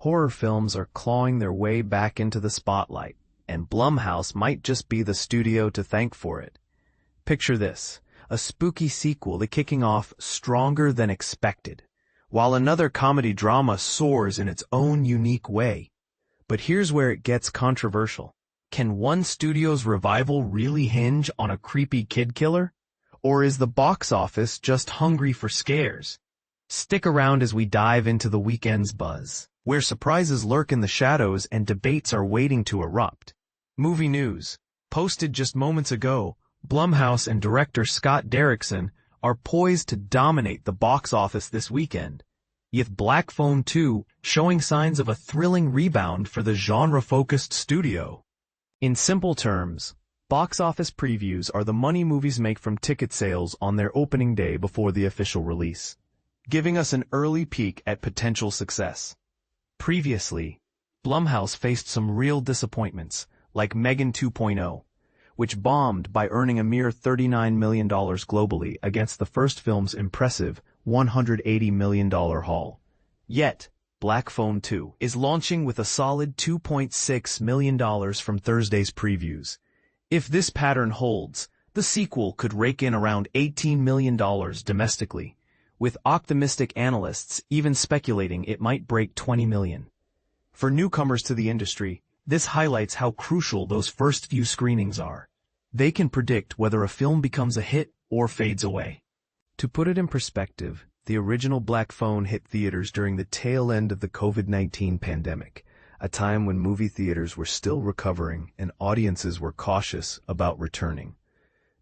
Horror films are clawing their way back into the spotlight, and Blumhouse might just be the studio to thank for it. Picture this, a spooky sequel that's kicking off stronger than expected, while another comedy drama soars in its own unique way. But here's where it gets controversial. Can one studio's revival really hinge on a creepy kid killer? Or is the box office just hungry for scares? Stick around as we dive into the weekend's buzz, where surprises lurk in the shadows and debates are waiting to erupt. Movie news. Posted just moments ago, Blumhouse and director Scott Derrickson are poised to dominate the box office this weekend, with Black Phone 2 showing signs of a thrilling rebound for the genre-focused studio. In simple terms, box office previews are the money movies make from ticket sales on their opening day before the official release, giving us an early peek at potential success. Previously, Blumhouse faced some real disappointments, like Megan 2.0, which bombed by earning a mere $39 million globally against the first film's impressive $180 million haul. Yet, Black Phone 2 is launching with a solid $2.6 million from Thursday's previews. If this pattern holds, the sequel could rake in around $18 million domestically, with optimistic analysts even speculating it might break $20 million. For newcomers to the industry, this highlights how crucial those first few screenings are. They can predict whether a film becomes a hit or fades away. To put it in perspective, the original Black Phone hit theaters during the tail end of the COVID-19 pandemic, a time when movie theaters were still recovering and audiences were cautious about returning.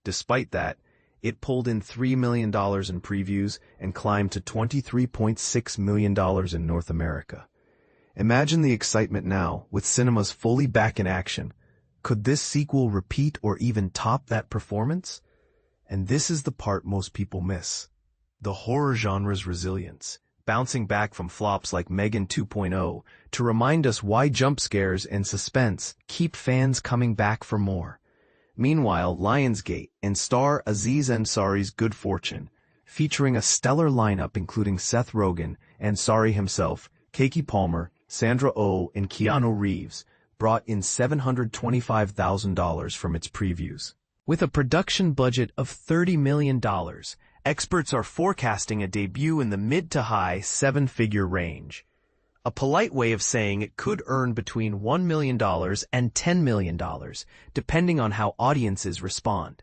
Despite that, it pulled in $3 million in previews and climbed to $23.6 million in North America. Imagine the excitement now, with cinemas fully back in action. Could this sequel repeat or even top that performance? And this is the part most people miss. The horror genre's resilience, bouncing back from flops like Megan 2.0 to remind us why jump scares and suspense keep fans coming back for more. Meanwhile, Lionsgate and star Aziz Ansari's Good Fortune, featuring a stellar lineup including Seth Rogen, Ansari himself, Keke Palmer, Sandra Oh, and Keanu Reeves, brought in $725,000 from its previews. With a production budget of $30 million, experts are forecasting a debut in the mid to high seven-figure range. A polite way of saying it could earn between $1 million and $10 million, depending on how audiences respond.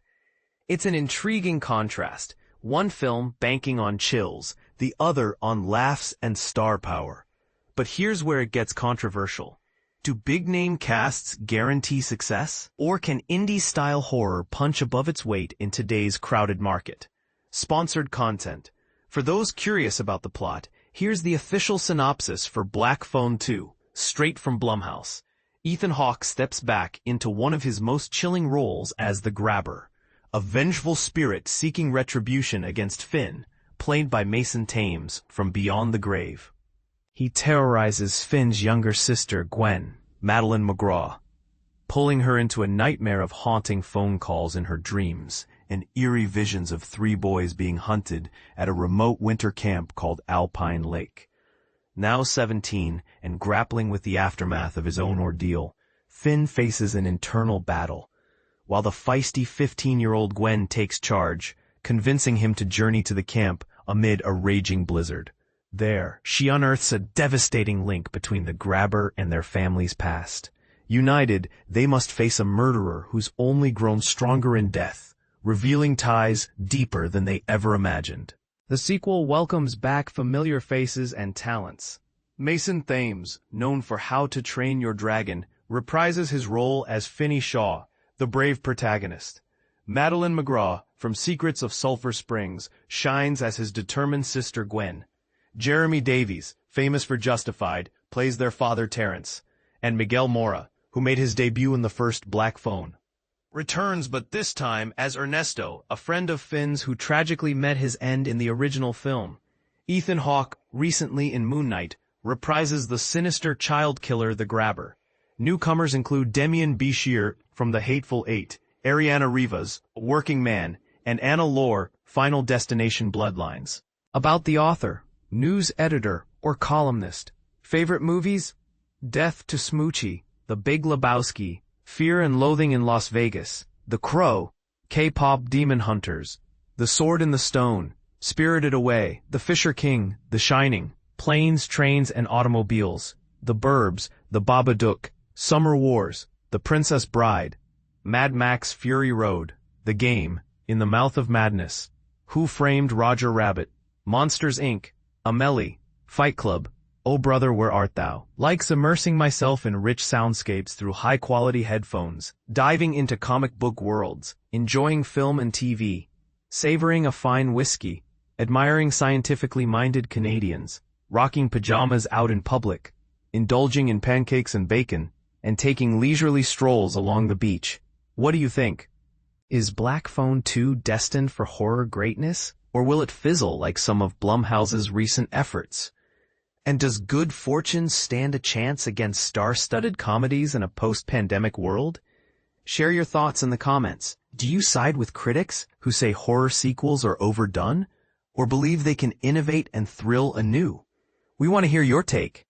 It's an intriguing contrast, one film banking on chills, the other on laughs and star power. But here's where it gets controversial. Do big-name casts guarantee success? Or can indie-style horror punch above its weight in today's crowded market? Sponsored content. For those curious about the plot, here's the official synopsis for Black Phone 2, straight from Blumhouse. Ethan Hawke steps back into one of his most chilling roles as the Grabber, a vengeful spirit seeking retribution against Finn, played by Mason Thames from Beyond the Grave. He terrorizes Finn's younger sister, Gwen, Madeleine McGraw, pulling her into a nightmare of haunting phone calls in her dreams and eerie visions of three boys being hunted at a remote winter camp called Alpine Lake. Now 17 and grappling with the aftermath of his own ordeal, Finn faces an internal battle, while the feisty 15-year-old Gwen takes charge, convincing him to journey to the camp amid a raging blizzard. There, she unearths a devastating link between the Grabber and their family's past. United, they must face a murderer who's only grown stronger in death, revealing ties deeper than they ever imagined. The sequel welcomes back familiar faces and talents. Mason Thames, known for How to Train Your Dragon, reprises his role as Finney Shaw, the brave protagonist. Madeleine McGraw, from Secrets of Sulphur Springs, shines as his determined sister Gwen. Jeremy Davies, famous for Justified, plays their father Terrence, and Miguel Mora, who made his debut in the first Black Phone, returns but this time as Ernesto, a friend of Finn's who tragically met his end in the original film. Ethan Hawke, recently in Moon Knight, reprises the sinister child killer the Grabber. Newcomers include Demián Bichir from The Hateful Eight, Ariana Rivas, Working Man, and Anna Lore, Final Destination Bloodlines. About the author, news editor, or columnist, Favorite movies? Death to Smoochie, The Big Lebowski, Fear and Loathing in Las Vegas, The Crow, K-pop Demon Hunters, The Sword in the Stone, Spirited Away, The Fisher King, The Shining, Planes, Trains, and Automobiles, The Burbs, The Babadook, Summer Wars, The Princess Bride, Mad Max Fury Road, The Game, In the Mouth of Madness, Who Framed Roger Rabbit, Monsters, Inc., Amelie, Fight Club, Oh Brother, Where Art Thou? Likes immersing myself in rich soundscapes through high-quality headphones, diving into comic book worlds, enjoying film and TV, savoring a fine whiskey, admiring scientifically minded Canadians, rocking pajamas out in public, indulging in pancakes and bacon, and taking leisurely strolls along the beach. What do you think? Is Black Phone 2 destined for horror greatness, or will it fizzle like some of Blumhouse's recent efforts? And does good fortune stand a chance against star-studded comedies in a post-pandemic world? Share your thoughts in the comments. Do you side with critics who say horror sequels are overdone, or believe they can innovate and thrill anew? We want to hear your take.